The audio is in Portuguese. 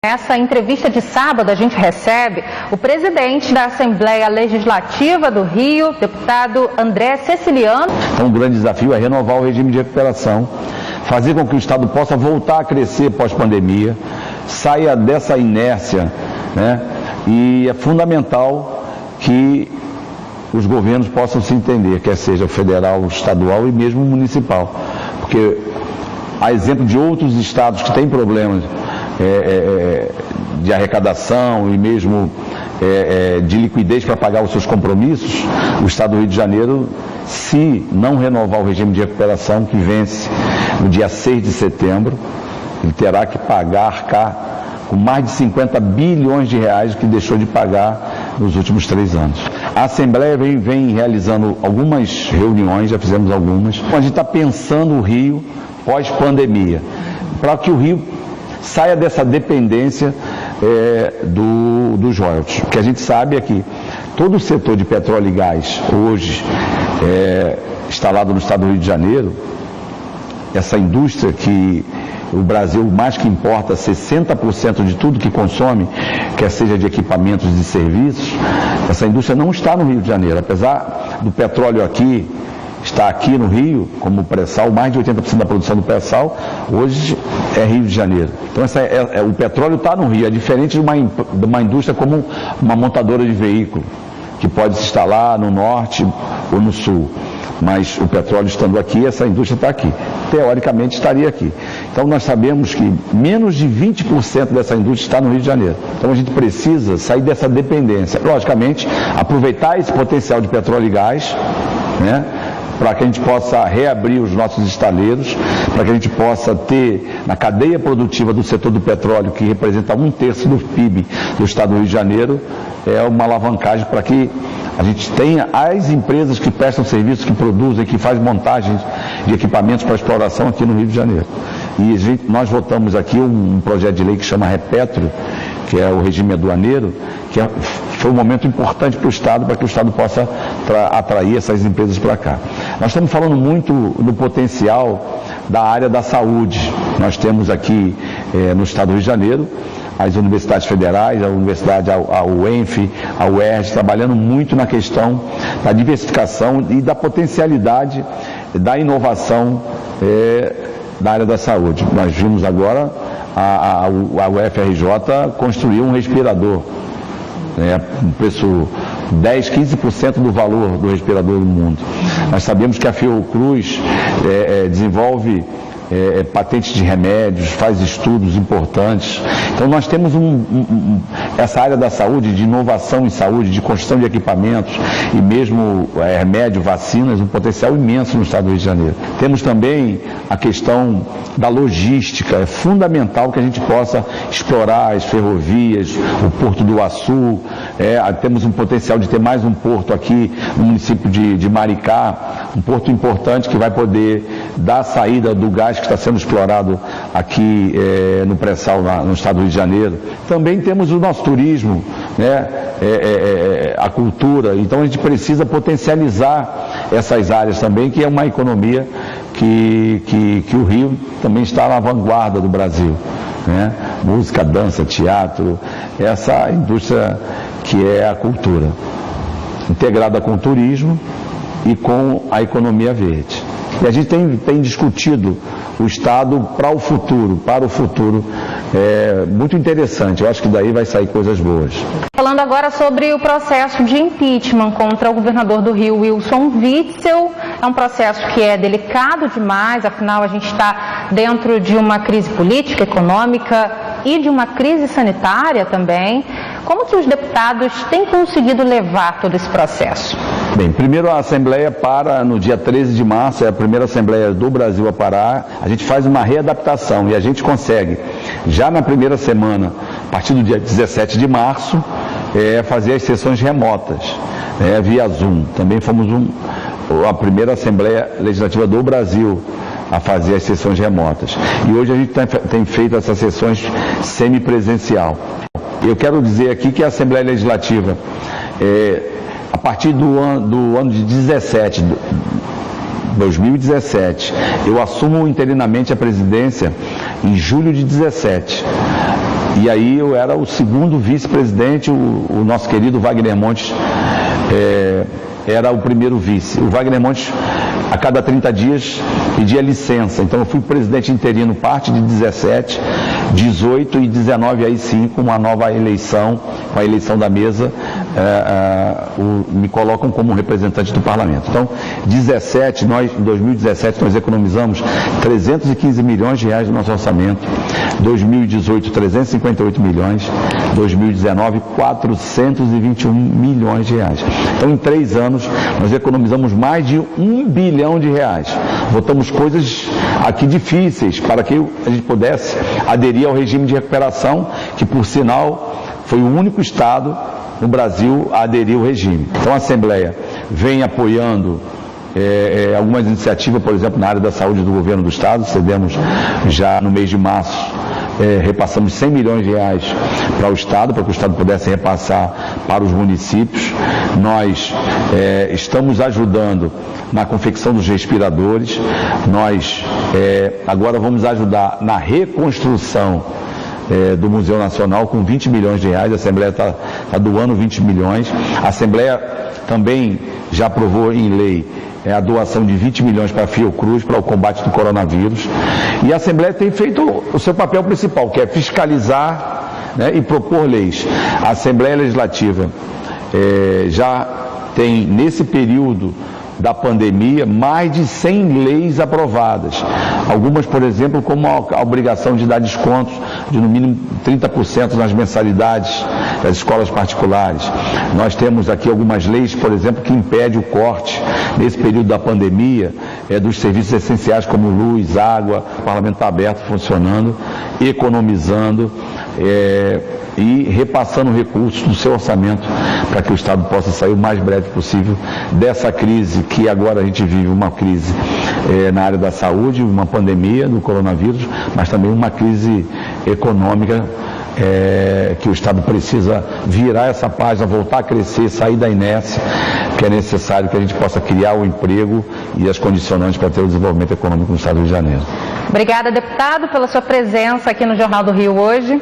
Nessa entrevista de sábado, a gente recebe o presidente da Assembleia Legislativa do Rio, deputado André Ceciliano. Então, um grande desafio é renovar o regime de recuperação, fazer com que o Estado possa voltar a crescer pós-pandemia, saia dessa inércia, né? E é fundamental que os governos possam se entender, quer seja o federal, o estadual e mesmo o municipal. Porque, a exemplo de outros estados que têm problemas de arrecadação e mesmo de liquidez para pagar os seus compromissos, o Estado do Rio de Janeiro, se não renovar o regime de recuperação que vence no dia 6 de setembro, ele terá que arcar com mais de 50 bilhões de reais que deixou de pagar nos últimos 3 anos. A Assembleia vem realizando algumas reuniões, já fizemos algumas. A gente está pensando o Rio pós-pandemia, para que o Rio saia dessa dependência dos royalties. O que a gente sabe é que todo o setor de petróleo e gás, hoje, instalado no estado do Rio de Janeiro, essa indústria que o Brasil mais que importa 60% de tudo que consome, quer seja de equipamentos e serviços, essa indústria não está no Rio de Janeiro. Apesar do petróleo aqui, está aqui no Rio, como pré-sal, mais de 80% da produção do pré-sal, hoje é Rio de Janeiro. Então o petróleo está no Rio, é diferente de uma indústria como uma montadora de veículo, que pode se instalar no norte ou no sul. Mas o petróleo estando aqui, essa indústria está aqui. Teoricamente estaria aqui. Então nós sabemos que menos de 20% dessa indústria está no Rio de Janeiro. Então a gente precisa sair dessa dependência. Logicamente, aproveitar esse potencial de petróleo e gás, né? Para que a gente possa reabrir os nossos estaleiros, para que a gente possa ter na cadeia produtiva do setor do petróleo, que representa 1/3 do PIB do estado do Rio de Janeiro, uma alavancagem para que a gente tenha as empresas que prestam serviços, que produzem, que fazem montagens de equipamentos para exploração aqui no Rio de Janeiro. E nós votamos aqui um projeto de lei que chama Repetro, que é o regime aduaneiro, que foi um momento importante para o Estado, para que o Estado possa atrair essas empresas para cá. Nós estamos falando muito do potencial da área da saúde. Nós temos aqui no Estado do Rio de Janeiro as universidades federais, a Universidade, a UENF, a UERJ, trabalhando muito na questão da diversificação e da potencialidade da inovação da área da saúde. Nós vimos agora a UFRJ construir um respirador, um preço 10, 15% do valor do respirador do mundo. Nós sabemos que a Fiocruz desenvolve patentes de remédios, faz estudos importantes. Então nós temos essa área da saúde, de inovação em saúde, de construção de equipamentos e mesmo remédio, vacinas, um potencial imenso no estado do Rio de Janeiro. Temos também a questão da logística. É fundamental que a gente possa explorar as ferrovias, o Porto do Açu. Temos um potencial de ter mais um porto aqui no município de Maricá, um porto importante que vai poder dar saída do gás que está sendo explorado aqui no pré-sal no estado do Rio de Janeiro. Também temos o nosso turismo, a cultura. Então a gente precisa potencializar essas áreas também, que é uma economia que o Rio também está na vanguarda do Brasil. Música, dança, teatro, essa indústria que é a cultura, integrada com o turismo e com a economia verde. E a gente tem discutido o Estado para o futuro, muito interessante. Eu acho que daí vai sair coisas boas. Falando agora sobre o processo de impeachment contra o governador do Rio, Wilson Witzel. É um processo que é delicado demais, afinal a gente está dentro de uma crise política, econômica e de uma crise sanitária também. Como que os deputados têm conseguido levar todo esse processo? Bem, primeiro a Assembleia para no dia 13 de março, é a primeira Assembleia do Brasil a parar. A gente faz uma readaptação e a gente consegue, já na primeira semana, a partir do dia 17 de março, fazer as sessões remotas, via Zoom. Também fomos a primeira Assembleia Legislativa do Brasil a fazer as sessões remotas. E hoje a gente tem feito essas sessões semipresencial. Eu quero dizer aqui que a Assembleia Legislativa, a partir do ano de 2017, eu assumo interinamente a presidência em julho de 17. E aí eu era o segundo vice-presidente, o nosso querido Wagner Montes era o primeiro vice. O Wagner Montes, a cada 30 dias, pedia licença. Então eu fui presidente interino parte de 17, 18 e 19, aí sim, com uma nova eleição, com a eleição da mesa, me colocam como representante do parlamento. Então, em 2017, nós economizamos 315 milhões de reais no nosso orçamento. 2018, 358 milhões. 2019, 421 milhões de reais. Então, em 3 anos, nós economizamos mais de 1 bilhão de reais. Botamos coisas aqui difíceis para que a gente pudesse aderir ao regime de recuperação, que, por sinal, foi o único Estado no Brasil a aderir ao regime. Então, a Assembleia vem apoiando algumas iniciativas, por exemplo, na área da saúde do governo do Estado. Cedemos já no mês de março, repassamos 100 milhões de reais para o Estado, para que o Estado pudesse repassar para os municípios. Nós estamos ajudando na confecção dos respiradores. Nós agora vamos ajudar na reconstrução do Museu Nacional com 20 milhões de reais. A Assembleia está doando 20 milhões. A Assembleia também já aprovou em lei a doação de 20 milhões para a Fiocruz, para o combate do coronavírus. E a Assembleia tem feito o seu papel principal, que é fiscalizar, né, e propor leis. A Assembleia Legislativa já tem, nesse período da pandemia, mais de 100 leis aprovadas. Algumas, por exemplo, como a obrigação de dar descontos de no mínimo 30% nas mensalidades das escolas particulares. Nós temos aqui algumas leis, por exemplo, que impedem o corte, nesse período da pandemia, dos serviços essenciais como luz, água. O parlamento está aberto, funcionando, economizando e repassando recursos do seu orçamento para que o Estado possa sair o mais breve possível dessa crise, que agora a gente vive uma crise na área da saúde, uma pandemia do coronavírus, mas também uma crise econômica que o Estado precisa virar essa página, voltar a crescer, sair da inércia, que é necessário que a gente possa criar o emprego e as condicionantes para ter o desenvolvimento econômico no Estado do Rio de Janeiro. Obrigada, deputado, pela sua presença aqui no Jornal do Rio hoje.